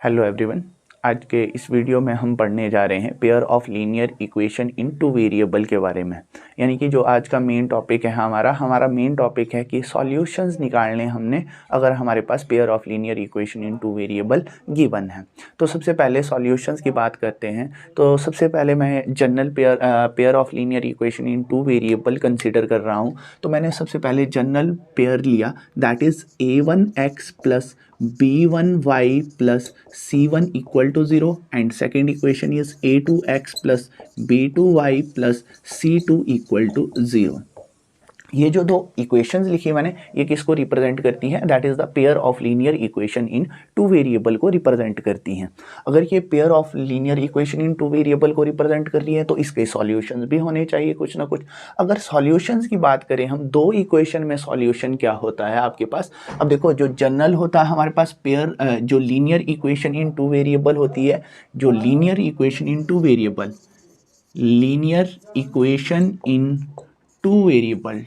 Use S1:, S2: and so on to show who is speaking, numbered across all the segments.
S1: Hello everyone. आज के इस वीडियो में हम पढ़ने जा रहे हैं pair of linear equation in two variable के बारे में। यानी कि जो आज का मेन टॉपिक है हमारा मेन टॉपिक है कि सॉल्यूशंस निकालने हमने अगर हमारे पास pair of linear equation in two variable given है। तो सबसे पहले सॉल्यूशंस की बात करते हैं। तो सबसे पहले मैं general pair of linear equation in two variable consider कर रहा हूँ। तो मैंने सबसे पहले जनरल पेयर लिया, that is a1x plus b1y plus c1 equal to 0 and second equation is a2x plus b2y plus c2 equal to 0। ये जो दो इक्वेशंस लिखी मैंने, ये किसको रिप्रेजेंट करती हैं? That is the pair of linear equation in two variable को रिप्रेजेंट करती हैं। अगर ये pair of linear equation in two variable को रिप्रेजेंट कर रही है तो इसके सॉल्यूशंस भी होने चाहिए कुछ ना कुछ। अगर सॉल्यूशंस की बात करें हम, दो इक्वेशन में सॉल्यूशन क्या होता है आपके पास? अब देखो, जो जनरल होता है हमारे पास पेयर, जो linear equation in two variable होती है, जो linear equation in two variable, linear equation in two variable,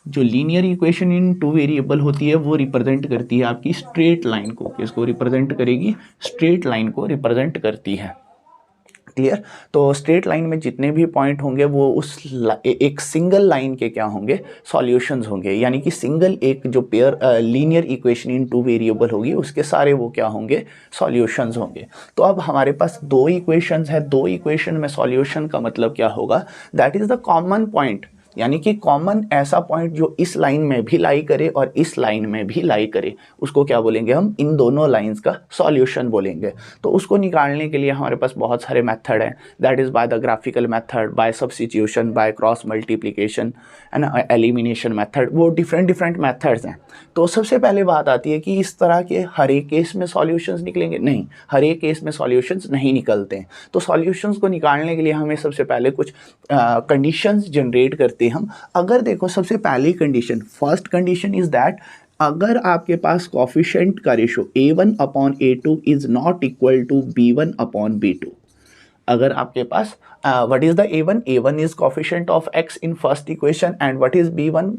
S1: जो linear equation in two variable होती है वो रिप्रेजेंट करती है आपकी स्ट्रेट लाइन को। किसको रिप्रेजेंट करेगी? स्ट्रेट लाइन को रिप्रेजेंट करती है। क्लियर? तो स्ट्रेट लाइन में जितने भी पॉइंट होंगे वो उस एक सिंगल लाइन के क्या होंगे? सॉल्यूशंस होंगे। यानी कि सिंगल एक जो pair linear equation in two variable होगी उसके सारे वो क्या होंगे? सॉल्यूशंस होंगे। तो अब हमारे पास दो इक्वेशंस है, दो इक्वेशन में सॉल्यूशन का मतलब क्या होगा? That is the common point, यानी कि कॉमन ऐसा पॉइंट जो इस लाइन में भी लाई करे और इस लाइन में भी लाई करे, उसको क्या बोलेंगे हम? इन दोनों लाइंस का सॉल्यूशन बोलेंगे। तो उसको निकालने के लिए हमारे पास बहुत सारे मेथड हैं। That is by the graphical method, by substitution, by cross multiplication, है ना, एलिमिनेशन मेथड, वो डिफरेंट मेथड्स हैं। तो सबसे पहले बात आती है कि इस तरह के हर एक केस में सॉल्यूशंस निकलेंगे? नहीं, हर एक केस में सॉल्यूशंस नहीं निकलते हैं। तो सॉल्यूशंस को निकालने के लिए हमें सबसे पहले कुछ कंडीशंस जनरेट करते हम। अगर देखो, सबसे पहली condition, first condition is that अगर आपके पास कोफिशिएंट का ratio a1 upon a2 is not equal to b1 upon b2। अगर आपके पास what is the a1 is coefficient of x in first equation and what is b1?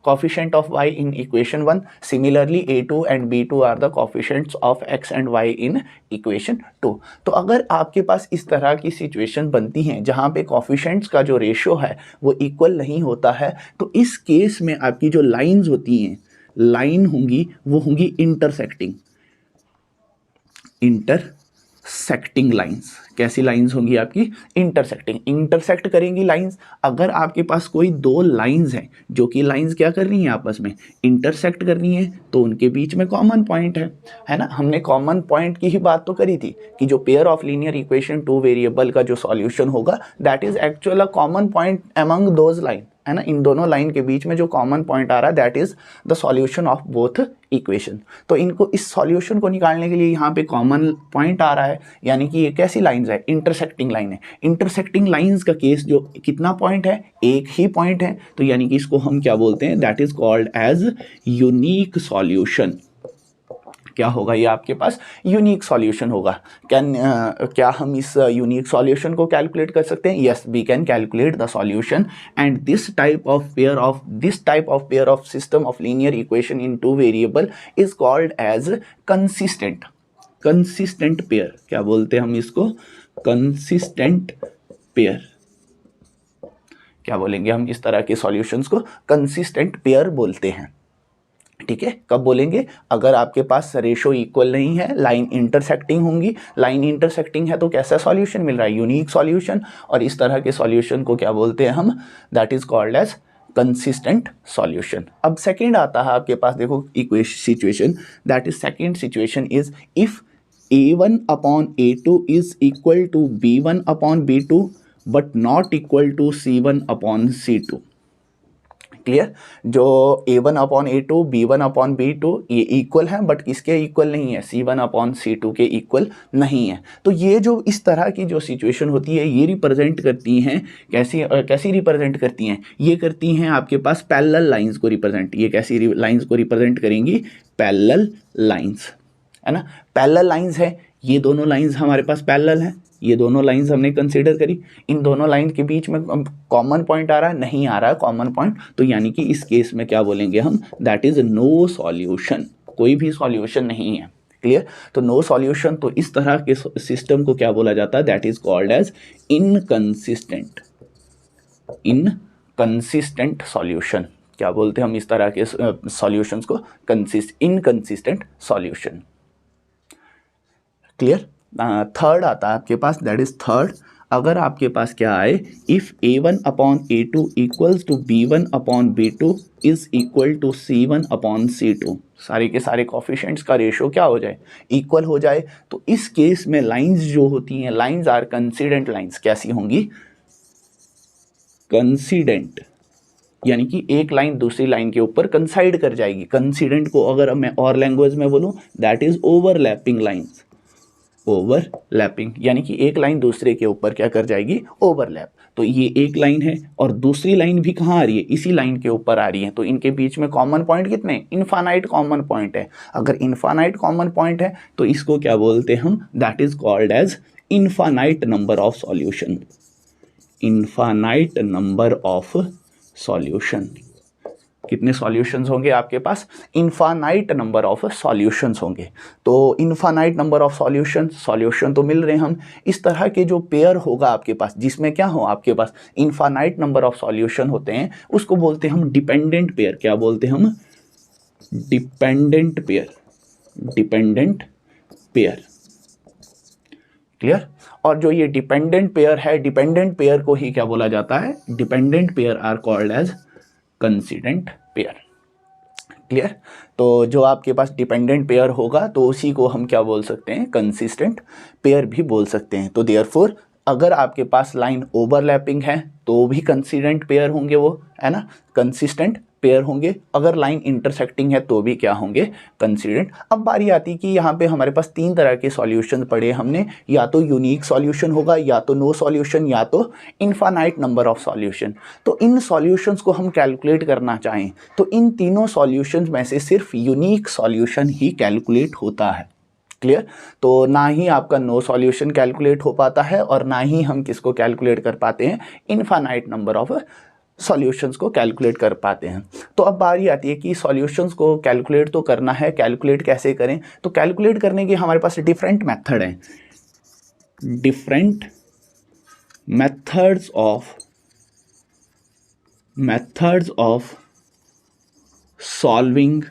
S1: coefficient of y in equation 1. Similarly a2 and b2 are the coefficients of x and y in equation 2. तो अगर आपके पास इस तरह की situation बनती हैं जहाँ पे coefficients का जो रेशियो है वो इक्वल नहीं होता है, तो इस केस में आपकी जो लाइंस होती हैं, लाइन होंगी वो होंगी इंटरसेक्टिंग लाइंस। कैसी लाइंस होंगी आपकी? इंटरसेक्ट करेंगी लाइंस। अगर आपके पास कोई दो लाइंस हैं जो कि लाइंस क्या कर रही हैं? आपस में इंटरसेक्ट कर रही हैं, तो उनके बीच में कॉमन पॉइंट है ना। हमने कॉमन पॉइंट की ही बात तो करी थी कि जो pair of linear equation two variable का जो सॉल्यूशन होगा that is actual a common point among those line, है ना। इन दोनों लाइन के बीच में जो कॉमन पॉइंट आ रहा है that is the solution of both equation. तो इनको, इस सॉल्यूशन को निकालने के लिए यहाँ पे कॉमन पॉइंट आ रहा है, यानी कि ये कैसी लाइंस है? इंटरसेक्टिंग लाइन है। इंटरसेक्टिंग लाइंस का केस जो कितना पॉइंट है? एक ही पॉइंट है। तो यानी कि इसको हम क्या बोलते हैं? That is called as unique solution. क्या होगा ये आपके पास? यूनिक सॉल्यूशन होगा। क्या हम इस यूनिक सॉल्यूशन को कैलकुलेट कर सकते हैं? Yes, we can calculate the solution and this type of pair of system of linear equation in two variable is called as consistent pair. क्या बोलते हैं हम इसको? Consistent pair. क्या बोलेंगे हम? इस तरह के सॉल्यूशंस को कंसिस्टेंट पेयर बोलते हैं। ठीक है, कब बोलेंगे? अगर आपके पास रेशो इक्वल नहीं है, लाइन इंटरसेक्टिंग होंगी। लाइन इंटरसेक्टिंग है तो कैसा सॉल्यूशन मिल रहा है? Unique solution. और इस तरह के सॉल्यूशन को क्या बोलते हैं हम? That is called as consistent solution. अब सेकंड आता है आपके पास, देखो situation, that is second situation is if a1 upon a2 is equal to b1 upon b2 but not equal to c1 upon c2। Clear? जो a1 upon a2, b1 upon b2 ये equal है, but किसके equal नहीं है? c1 upon c2 के equal नहीं है। तो ये जो इस तरह की जो सिचुएशन होती है ये रिप्रेजेंट करती हैं, कैसी रिप्रेजेंट करती हैं? ये करती हैं आपके पास पैरेलल लाइंस को रिप्रेजेंट। ये कैसी लाइंस को रिप्रेजेंट करेंगी? पैरेलल लाइंस, है ना। पैरेलल लाइंस है, ये दोनों लाइंस हमारे पास पैरेलल हैं, ये दोनों लाइंस हमने कंसीडर करी। इन दोनों लाइन के बीच में कॉमन पॉइंट आ रहा है? नहीं आ रहा है कॉमन पॉइंट। तो यानी कि इस केस में क्या बोलेंगे हम? That is no solution. कोई भी सॉल्यूशन नहीं है। क्लियर? तो नो सॉल्यूशन, तो इस तरह के सिस्टम को क्या बोला जाता है? That is called as inconsistent. Inconsistent solution, क्या बोलते हैं हम इस तरह के सॉल्यूशंस को? Inconsistent solution. क्लियर? थर्ड आता है आपके पास, दैट इज थर्ड। अगर आपके पास क्या आए, if a1 upon a2 equals to b1 upon b2 is equal to c1 upon c2, सारे के सारे कॉफिशिएंट्स का रेशो क्या हो जाए? इक्वल हो जाए। तो इस केस में लाइंस जो होती हैं, लाइंस आर कंसिडेंट लाइंस। कैसी होंगी? कंसिडेंट, यानी कि एक लाइन दूसरी लाइन के ऊपर कंसाइड कर जाएगी। कंसिडेंट को अगर मैं और लैंग्वेज में बोलूं, that is overlapping lines. Overlapping यानी कि एक लाइन दूसरे के ऊपर क्या कर जाएगी? ओवरलैप। तो ये एक लाइन है और दूसरी लाइन भी कहाँ आ रही है? इसी लाइन के ऊपर आ रही है। तो इनके बीच में कॉमन पॉइंट कितने? इनफाइनाइट कॉमन पॉइंट है। अगर इनफाइनाइट कॉमन पॉइंट है तो इसको क्या बोलते हैं हम? That is called as infinite number of solution. Infinite number of solution. कितने सॉल्यूशंस होंगे आपके पास? इनफाइनाइट नंबर ऑफ सॉल्यूशंस होंगे। तो इनफाइनाइट नंबर ऑफ सॉल्यूशन तो मिल रहे हैं हम। इस तरह के जो पेयर होगा आपके पास, जिसमें क्या हो आपके पास इनफाइनाइट नंबर ऑफ सॉल्यूशन होते हैं, उसको बोलते हैं हम डिपेंडेंट पेयर। क्या बोलते हैं हम? Dependent pair. Dependent pair. Clear? और जो ये डिपेंडेंट पेयर है, डिपेंडेंट पेयर को ही क्या बोला जाता है? Dependent pair are called as coincident pair. Clear? तो जो आपके पास डिपेंडेंट पेयर होगा तो उसी को हम क्या बोल सकते हैं? कंसिस्टेंट पेयर भी बोल सकते हैं। तो देयरफॉर अगर आपके पास लाइन ओवरलैपिंग है तो भी कंसिडेंट पेयर होंगे, वो है ना, कंसिस्टेंट पेयर होंगे। अगर लाइन इंटरसेक्टिंग है तो भी क्या होंगे? कंसिडेंट। अब बारी आती है कि यहाँ पे हमारे पास तीन तरह के सॉल्यूशन पढ़े हमने, या तो यूनिक सॉल्यूशन होगा, या तो नो सॉल्यूशन, या तो इनफाइनाइट नंबर ऑफ सॉल्यूशन। तो इन सॉल्यूशंस को हम कैलकुलेट करना चाहें तो इन तीनों सॉल्यूशंस में से सिर्फ यूनिक सॉल्यूशन ही कैलकुलेट होता है। क्लियर? तो ना ही आपका नो सॉल्यूशन कैलकुलेट हो पाता है और ना ही हम किसको कैलकुलेट कर पाते हैं? इनफाइनाइट नंबर ऑफ सॉल्यूशंस को कैलकुलेट कर पाते हैं। तो अब बारी आती है कि सॉल्यूशंस को कैलकुलेट तो करना है, कैलकुलेट कैसे करें? तो कैलकुलेट करने के हमारे पास डिफरेंट मेथड हैं। Different methods of solving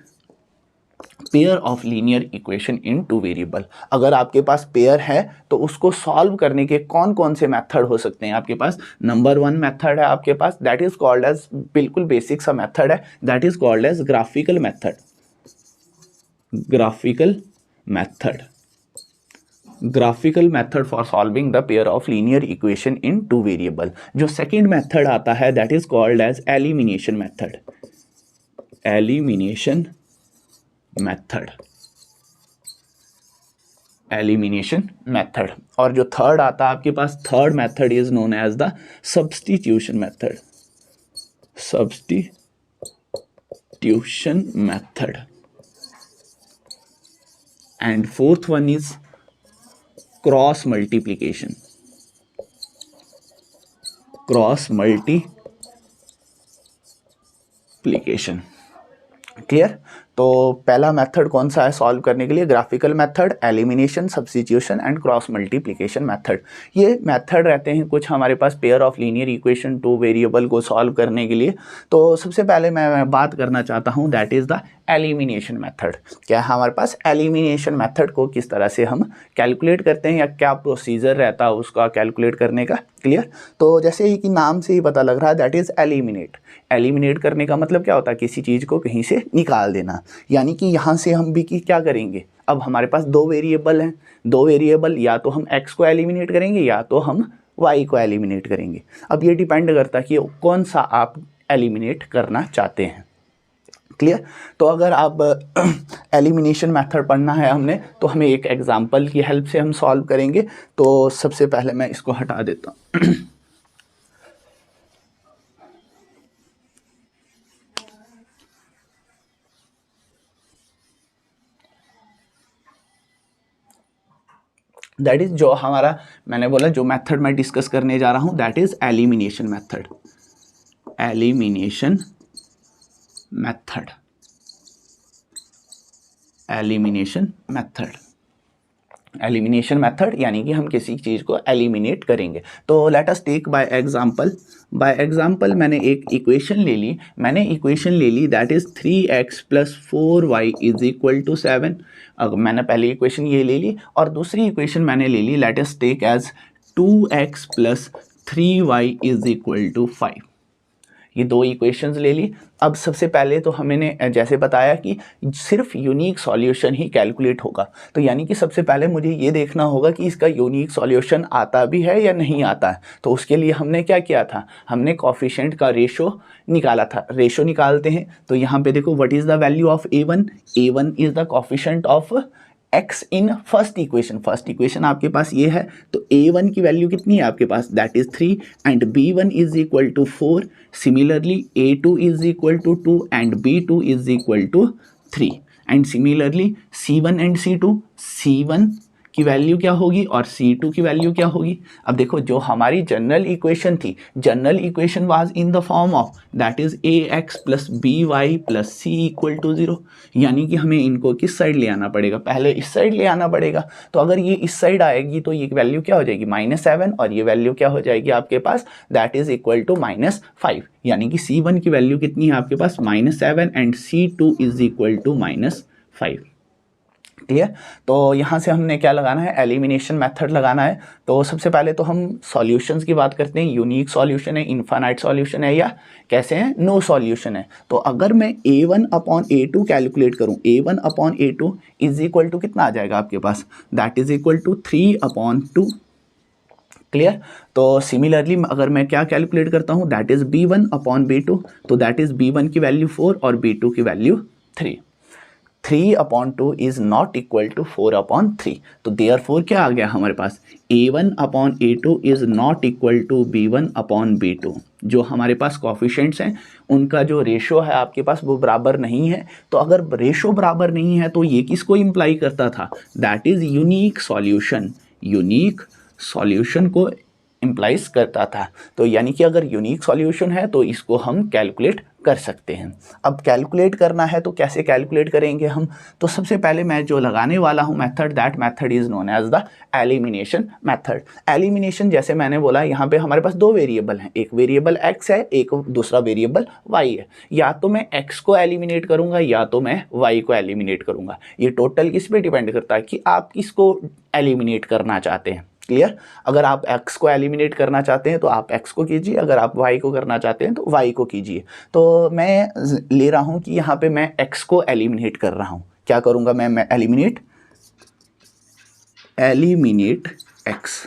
S1: pair of linear equation in two variable. अगर आपके पास पेयर है तो उसको सॉल्व करने के कौन कौन से मेथड हो सकते हैं आपके पास? नंबर वन मेथड है आपके पास, दैट इज कॉल्ड एज, बिल्कुल बेसिक सा मेथड है, that is called as graphical method. Graphical method. Graphical method for solving the pair of linear equation in two variable. जो सेकेंड मेथड आता है that is called as elimination method. Elimination method. Elimination method. और जो third आता है आपके पास, third method is known as the substitution method. Substitution method. And fourth one is cross multiplication. Cross multiplication. Clear? तो पहला मेथड कौन सा है सॉल्व करने के लिए? Graphical method, elimination, substitution and cross multiplication method. ये मेथड रहते हैं कुछ हमारे पास pair of linear equation two variable को सॉल्व करने के लिए। तो सबसे पहले मैं बात करना चाहता हूँ that is the elimination method. क्या है हमारे पास? एलिमिनेशन मेथड को किस तरह से हम कैलकुलेट करते हैं या क्या प्रोसीजर रहता है उसका कैलकुलेट करने का। क्लियर? तो जैसे ही कि नाम से ही पता लग रहा है दैट इज एलिमिनेट। एलिमिनेट करने का मतलब क्या होता है? किसी चीज़ को कहीं से निकाल देना। यानी कि यहाँ से हम भी क्या करेंगे? अब हमारे पास दो वेरिएबल हैं, दो वेरिएबल, या तो हम x को एलिमिनेट करेंगे या तो हम y को एलिमिनेट करेंगे। अब ये डिपेंड करता है कि कौन सा आप एलिमिनेट करना चाहते हैं। क्लियर? तो अगर आप एलिमिनेशन मेथड पढ़ना है हमने तो हमें एक एग्जांपल की हेल्प से हम सॉल्व करेंगे। तो सबसे पहले मैं इसको हटा देता हूँ। दैट इज जो हमारा, मैंने बोला जो मेथड मैं डिस्कस करने जा रहा हूं that is elimination method. Elimination method. Elimination method. Elimination method यानी कि हम किसी चीज़ को एलिमिनेट करेंगे। तो let us take by example मैंने एक इक्वेशन ले ली दैट इज़ 3x + 4y = 7। अब मैंने पहली इक्वेशन ये ले ली और दूसरी इक्वेशन मैंने ले ली let us take as 2x + 3y = 5। ये दो इक्वेशंस ले ली। अब सबसे पहले तो हमने जैसे बताया कि सिर्फ यूनिक सॉल्यूशन ही कैलकुलेट होगा, तो यानी कि सबसे पहले मुझे ये देखना होगा कि इसका यूनिक सॉल्यूशन आता भी है या नहीं आता है। तो उसके लिए हमने क्या किया था, हमने कोफिशिएंट का रेशो निकाला था। रेशो निकालते हैं तो यहाँ पे देखो what is the value of a1 is the coefficient of x in first equation आपके पास ये है। तो a1 की वैल्यू कितनी है आपके पास, that is 3 and b1 = 4। Similarly a2 = 2 and b2 = 3 and similarly c1 and c1 की वैल्यू क्या होगी और c2 की वैल्यू क्या होगी। अब देखो जो हमारी general equation was in the form of that is ax + by + c = 0, यानी कि हमें इनको किस साइड ले आना पड़ेगा, पहले इस साइड ले आना पड़ेगा। तो अगर ये इस साइड आएगी तो ये वैल्यू क्या हो जाएगी -7 और ये वैल्यू क्या हो जाएगी आपके पास, दैट इज इक्वल टू -5, यानी कि c1 की वैल्यू कितनी है आपके पास -7 एंड c2 = -5। क्लियर। तो यहाँ से हमने क्या लगाना है, एलिमिनेशन मेथड लगाना है। तो सबसे पहले तो हम सॉल्यूशंस की बात करते हैं। यूनिक सॉल्यूशन है, इनफाइनाइट सॉल्यूशन है, या कैसे है, नो सॉल्यूशन है। तो अगर मैं a1/a2 कैलकुलेट करूँ, a1/a2 = कितना आ जाएगा आपके पास, that is equal to 3/2। Clear. तो सिमिलरली अगर मैं क्या कैलकुलेट करता हूँ, दैट इज b1/b2, तो दैट इज b1 की वैल्यू 4 और b2 की value 3। 3/2 is not equal to 4/3। तो देयरफॉर क्या आ गया हमारे पास, a1/a2 is not equal to b1/b2। जो हमारे पास कोफिशिएंट्स हैं उनका जो रेशो है आपके पास वो बराबर नहीं है। तो अगर रेशो बराबर नहीं है तो ये किसको इम्प्लाई करता था, दैट इज यूनिक सॉल्यूशन को इम्प्लाइज करता था। तो यानी कि अगर यूनिक सॉल्यूशन है तो इसको हम कैलकुलेट कर सकते हैं। अब कैलकुलेट करना है तो कैसे कैलकुलेट करेंगे हम, तो सबसे पहले मैं जो लगाने वाला हूं method, that method is known as the elimination method. Elimination जैसे मैंने बोला यहाँ पे हमारे पास दो वेरिएबल हैं, एक वेरिएबल x है, एक दूसरा वेरिएबल y है। या तो मैं x को एलिमिनेट करूंगा या तो मैं y को एलिमिनेट करूंगा। ये टोटल किस पे डिपेंड करता है कि आप किसको एलिमिनेट करना चाहते हैं। क्लियर। अगर आप x को एलिमिनेट करना चाहते हैं तो आप x को कीजिए, अगर आप y को करना चाहते हैं तो y को कीजिए। तो मैं ले रहा हूं कि यहाँ पे मैं x को एलिमिनेट कर रहा हूं। क्या करूंगा मैं एलिमिनेट x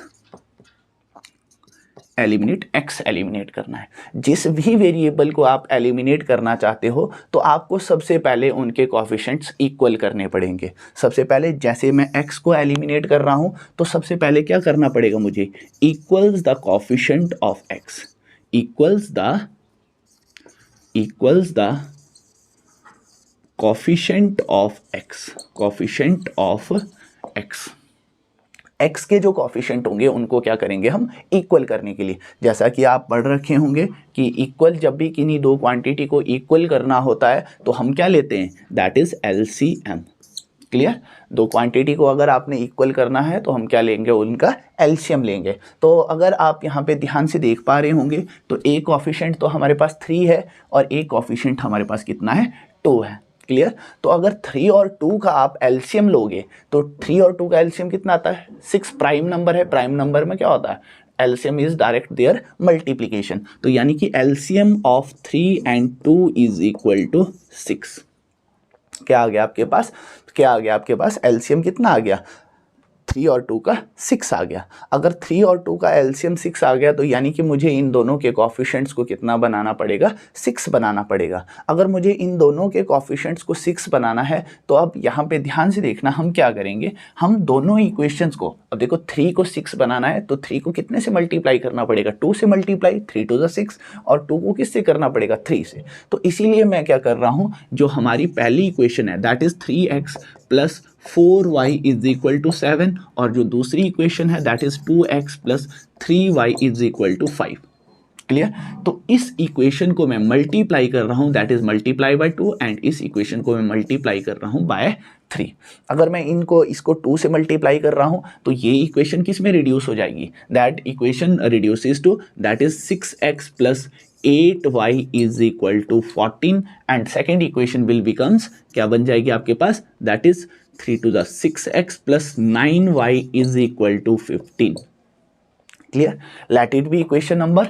S1: एलिमिनेट करना है। जिस भी वेरिएबल को आप एलिमिनेट करना चाहते हो तो आपको सबसे पहले उनके कोफिशिएंट्स इक्वल करने पड़ेंगे। सबसे पहले जैसे मैं x को एलिमिनेट कर रहा हूं तो सबसे पहले क्या करना पड़ेगा मुझे, equals the coefficient of x, equals the coefficient of x। x के जो कोफिशिएंट होंगे उनको क्या करेंगे हम, इक्वल करने के लिए। जैसा कि आप पढ़ रखे होंगे कि इक्वल जब भी किन्हीं दो क्वांटिटी को इक्वल करना होता है तो हम क्या लेते हैं, दैट इज LCM। क्लियर। दो क्वांटिटी को अगर आपने इक्वल करना है तो हम क्या लेंगे, उनका LCM लेंगे। तो अगर आप यहाँ पे ध्यान से देख पा रहे होंगे तो a कोफिशिएंट तो हमारे पास 3 है और a कोफिशिएंट हमारे पास कितना है, 2 है। क्लियर। तो अगर 3 और 2 का आप एलसीएम लोगे तो 3 और 2 का एलसीएम कितना आता है, 6 प्राइम नंबर है। प्राइम नंबर में क्या होता है, LCM is direct their multiplication. तो यानी कि LCM of 3 and 2 is equal to 6। क्या आ गया आपके पास, एलसीएम कितना आ गया, 3 और 2 का 6 आ गया। अगर 3 और 2 का एलसीएम 6 आ गया तो यानी कि मुझे इन दोनों के कोफिशिएंट्स को कितना बनाना पड़ेगा, 6 बनाना पड़ेगा। अगर मुझे इन दोनों के कोफिशिएंट्स को 6 बनाना है तो अब यहाँ पे ध्यान से देखना, हम क्या करेंगे, हम दोनों इक्वेशंस को, अब देखो 3 को 6 बनाना है तो 3 को कितने से मल्टीप्लाई करना पड़ेगा, 2 से मल्टीप्लाई, 3 टू द 6, और 2 को किससे करना पड़ेगा, 3 से। तो इसीलिए मैं क्या कर रहा हूँ, जो हमारी पहली इक्वेशन है दैट इज 3x + 4y = 7 और जो दूसरी इक्वेशन है that is 2x + 3y = 5। Clear. तो इस इक्वेशन को मैं मल्टीप्लाई कर रहा हूँ, that is multiply by 2, and इस इक्वेशन को मैं मल्टीप्लाई कर रहा हूँ बाय 3। अगर मैं इसको 2 से मल्टीप्लाई कर रहा हूँ तो ये इक्वेशन किस में रिड्यूस हो जाएगी, that equation reduces to, that is 6x plus 8y is equal to 14, and second equation will becomes, क्या बन जाएगी आपके पास, that is 3 to the 6x plus 9y is equal to 15। Clear. Let it be equation number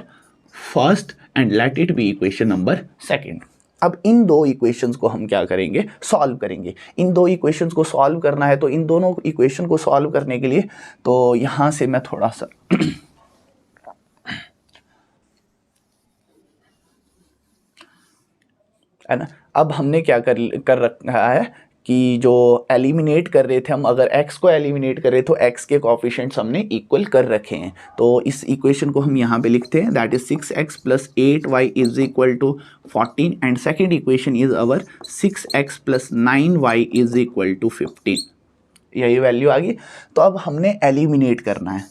S1: first and let it be equation number second. अब इन दो equations को हम क्या करेंगे, सॉल्व करेंगे। इन दो इक्वेशंस को सॉल्व करना है, तो इन दोनों इक्वेशन को सॉल्व करने के लिए तो यहां से मैं थोड़ा सा है ना, अब हमने क्या कर रखा है कि जो एलिमिनेट कर रहे थे हम, अगर x को एलिमिनेट कर रहे तो x के कोफिशिएंट्स हमने इक्वल कर रखे हैं। तो इस इक्वेशन को हम यहाँ पे लिखते हैं, that is 6x plus 8y is equal to 14, and second equation is our 6x plus 9y is equal to 15। यही वैल्यू आ गई। तो अब हमने एलिमिनेट करना है,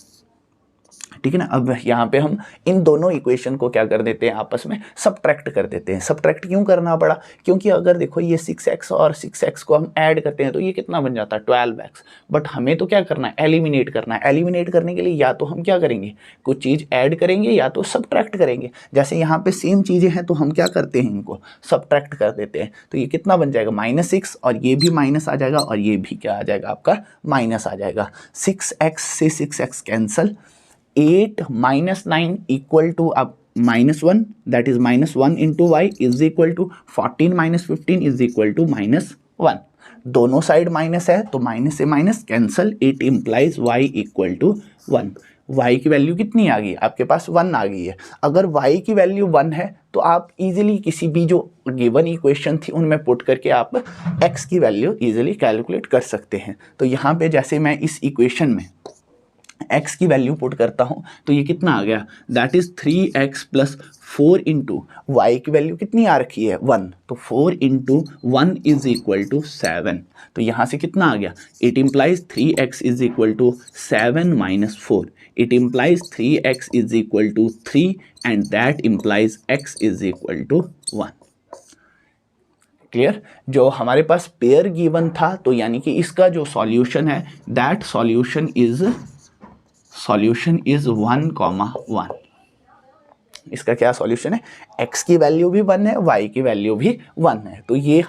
S1: ठीक है ना। अब यहाँ पे हम इन दोनों इक्वेशन को क्या कर देते हैं, आपस में सब्ट्रैक्ट कर देते हैं। सब्ट्रैक्ट क्यों करना पड़ा, क्योंकि अगर देखो ये 6x और 6x को हम ऐड करते हैं तो ये कितना बन जाता है 12x, बट हमें तो क्या करना है, एलिमिनेट करना है। एलिमिनेट करने के लिए या तो हम क्या करेंगे, कुछ चीज़ ऐड करेंगे या तो सब्ट्रैक्ट करेंगे। जैसे यहाँ पे सेम चीज़ें हैं तो हम क्या करते हैं, इनको सब्ट्रैक्ट कर देते हैं। तो ये कितना बन जाएगा -6, और ये भी माइनस आ जाएगा, और ये भी क्या आ जाएगा आपका माइनस आ जाएगा। 6x से 6x cancel, 8 minus 9 equal to अब -1, that is -1 into y is equal to 14 minus 15 is equal to -1। दोनों साइड माइनस है तो माइनस से minus cancel, it implies y equal to 1। y की वैल्यू कितनी आ गई आपके पास, 1 आ गई है। अगर y की वैल्यू 1 है तो आप इजीली किसी भी जो गिवन इक्वेशन थी उनमें पुट करके आप x की वैल्यू इजीली कैलकुलेट कर सकते हैं। तो यहाँ पे जैसे मैं इस इक्वेशन में x की वैल्यू पुट करता हूं तो ये कितना आ गया, that is 3x plus 4 into y की वैल्यू कितनी आ रखी है 1, तो 4 इंटू 1 इज इक्वल टू 7। तो यहाँ से कितना आ गया, it implies 3x is equal to 7 minus 4, it implies 3x is equal to 3, and that implies x is equal to 1। Clear. जो हमारे पास पेयर गिवन था, तो यानी कि इसका जो सॉल्यूशन है, दैट सॉल्यूशन इज 1,1। इसका क्या सॉल्यूशन है, x की वैल्यू भी 1 है, y की वैल्यू भी 1 है। तो ये